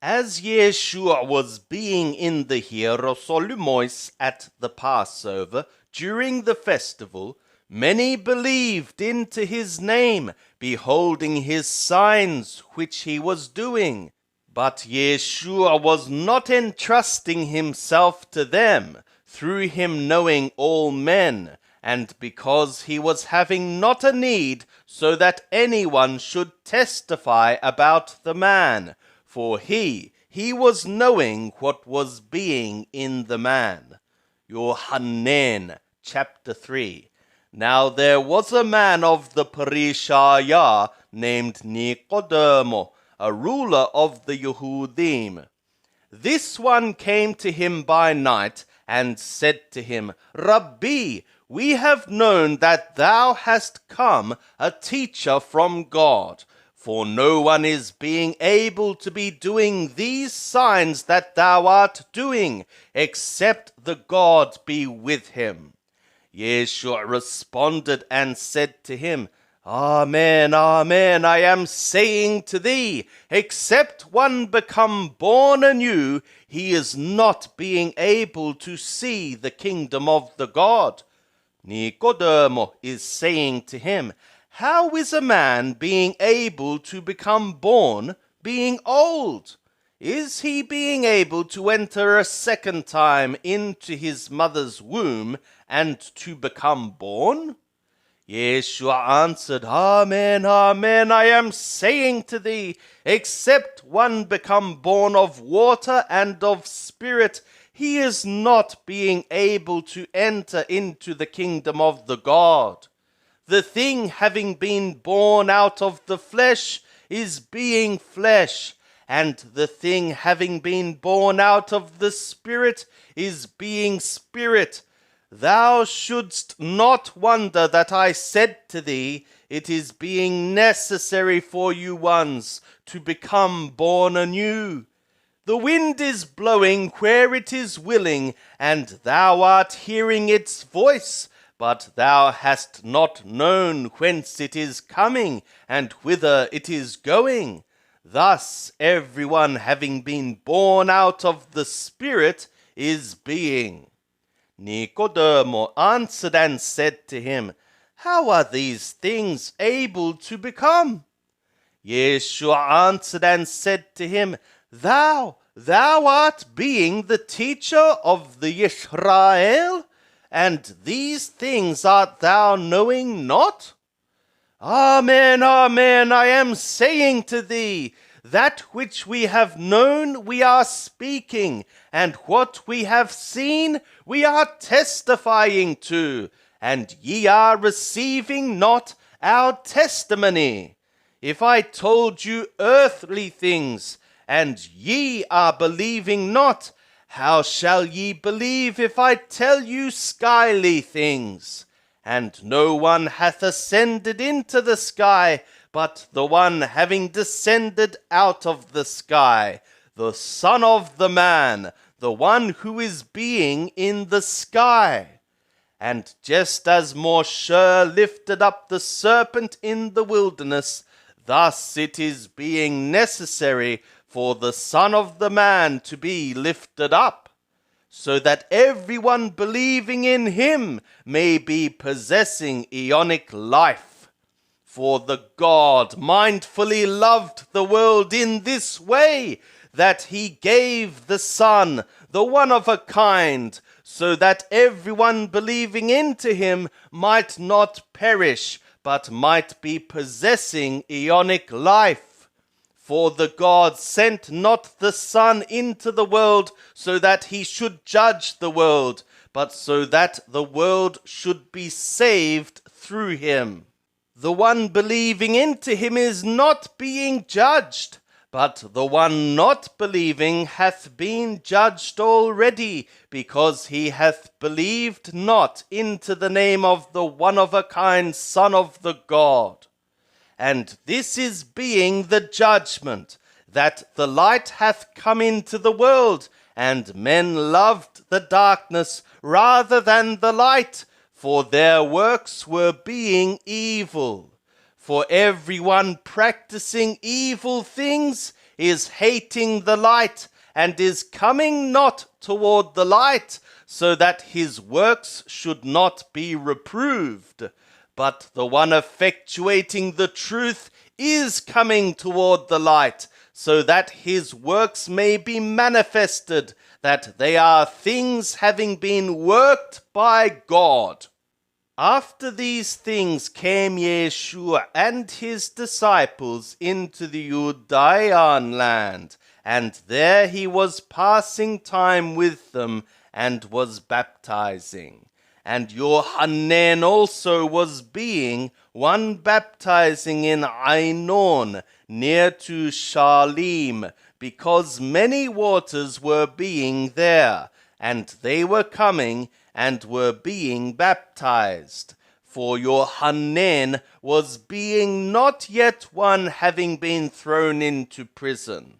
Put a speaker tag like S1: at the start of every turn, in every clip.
S1: As Yeshua was being in the Hierosolymos at the Passover during the festival, many believed into his name, beholding his signs which he was doing. But Yeshua was not entrusting himself to them, through him knowing all men, and because he was having not a need so that anyone should testify about the man, for he was knowing what was being in the man. Yohanan chapter 3. Now there was a man of the Parishaya named Nicodemo, a ruler of the Yehudim. This one came to him by night and said to him, Rabbi, we have known that thou hast come a teacher from God, for no one is being able to be doing these signs that thou art doing, except the God be with him. Yeshua responded and said to him, Amen, amen, I am saying to thee, except one become born anew, he is not being able to see the kingdom of the God. Nicodemo is saying to him, How is a man being able to become born, being old? Is he being able to enter a second time into his mother's womb and to become born? Yeshua answered, Amen, amen, I am saying to thee, except one become born of water and of spirit, he is not being able to enter into the kingdom of the God. The thing having been born out of the flesh is being flesh, and the thing having been born out of the Spirit is being spirit. Thou shouldst not wonder that I said to thee, It is being necessary for you ones to become born anew. The wind is blowing where it is willing, and thou art hearing its voice, but thou hast not known whence it is coming, and whither it is going. Thus everyone having been born out of the Spirit is being. Nicodemo answered and said to him, How are these things able to become? Yeshua answered and said to him, Thou art being the teacher of the Israel, and these things art thou knowing not? Amen, amen, I am saying to thee, that which we have known we are speaking, and what we have seen we are testifying to, and ye are receiving not our testimony. If I told you earthly things, and ye are believing not, how shall ye believe if I tell you skyly things? And no one hath ascended into the sky, but the one having descended out of the sky, the Son of the Man, the one who is being in the sky. And just as Moshe lifted up the serpent in the wilderness, thus it is being necessary for the Son of the Man to be lifted up, so that everyone believing in him may be possessing Aeonic life. For the God mindfully loved the world in this way, that he gave the Son, the one of a kind, so that everyone believing into him might not perish, but might be possessing Aeonic life. For the God sent not the Son into the world so that he should judge the world, but so that the world should be saved through him. The one believing into him is not being judged, but the one not believing hath been judged already, because he hath believed not into the name of the one-of-a-kind Son of the God. And this is being the judgment, that the light hath come into the world, and men loved the darkness rather than the light, for their works were being evil. For everyone practicing evil things is hating the light, and is coming not toward the light, so that his works should not be reproved. But the one effectuating the truth is coming toward the light, so that his works may be manifested, that they are things having been worked by God. After these things came Yeshua and his disciples into the Judean land, and there he was passing time with them, and was baptizing. And Johanan also was being one baptizing in Ainon, near to Shalim, because many waters were being there, and they were coming and were being baptized. For Johanan was being not yet one having been thrown into prison.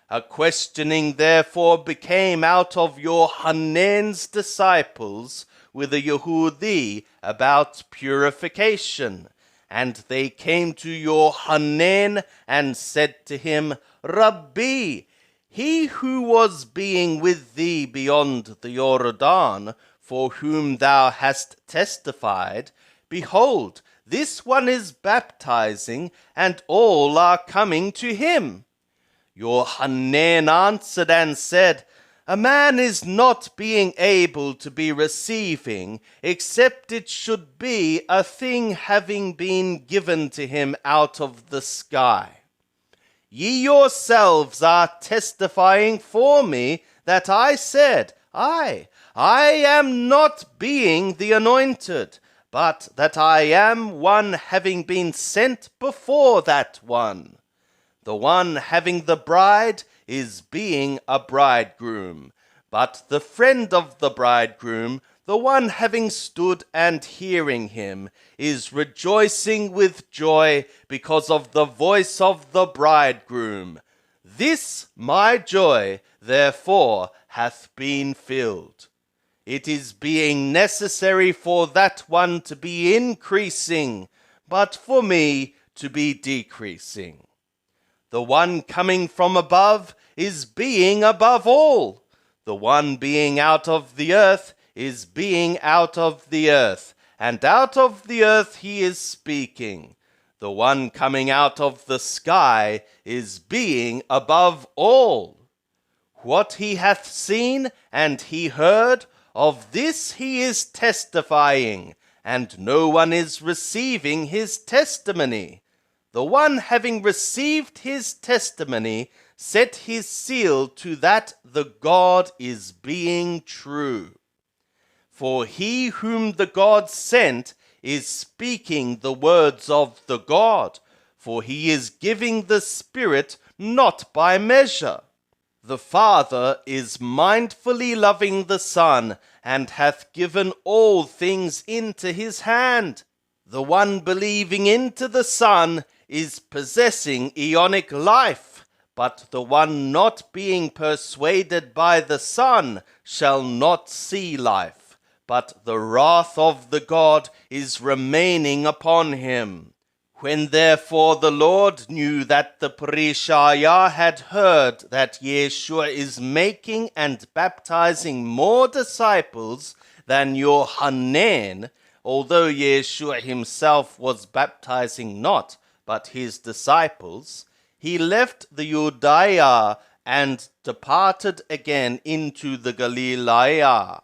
S1: A questioning therefore became out of Johanan's disciples with a Yehudi about purification. And they came to Johanan and said to him, Rabbi, he who was being with thee beyond the Jordan, for whom thou hast testified, behold, this one is baptizing, and all are coming to him. Johanan answered and said, A man is not being able to be receiving, except it should be a thing having been given to him out of the sky. Ye yourselves are testifying for me that I said, I am not being the anointed, but that I am one having been sent before that one. The one having the bride is being a bridegroom, but the friend of the bridegroom, the one having stood and hearing him, is rejoicing with joy because of the voice of the bridegroom. This my joy, therefore, hath been filled. It is being necessary for that one to be increasing, but for me to be decreasing. The one coming from above is being above all. The one being out of the earth is being out of the earth, and out of the earth he is speaking. The one coming out of the sky is being above all. What he hath seen and he heard, of this he is testifying, and no one is receiving his testimony. The one having received his testimony set his seal to that the God is being true. For he whom the God sent is speaking the words of the God, for he is giving the Spirit not by measure. The Father is mindfully loving the Son, and hath given all things into his hand. The one believing into the Son is possessing Aeonic life, but the one not being persuaded by the Son shall not see life, but the wrath of the God is remaining upon him. When therefore the Lord knew that the Perishaya had heard that Yeshua is making and baptizing more disciples than Johanan, although Yeshua himself was baptizing not, but his disciples, he left the Judea and departed again into the Galilee.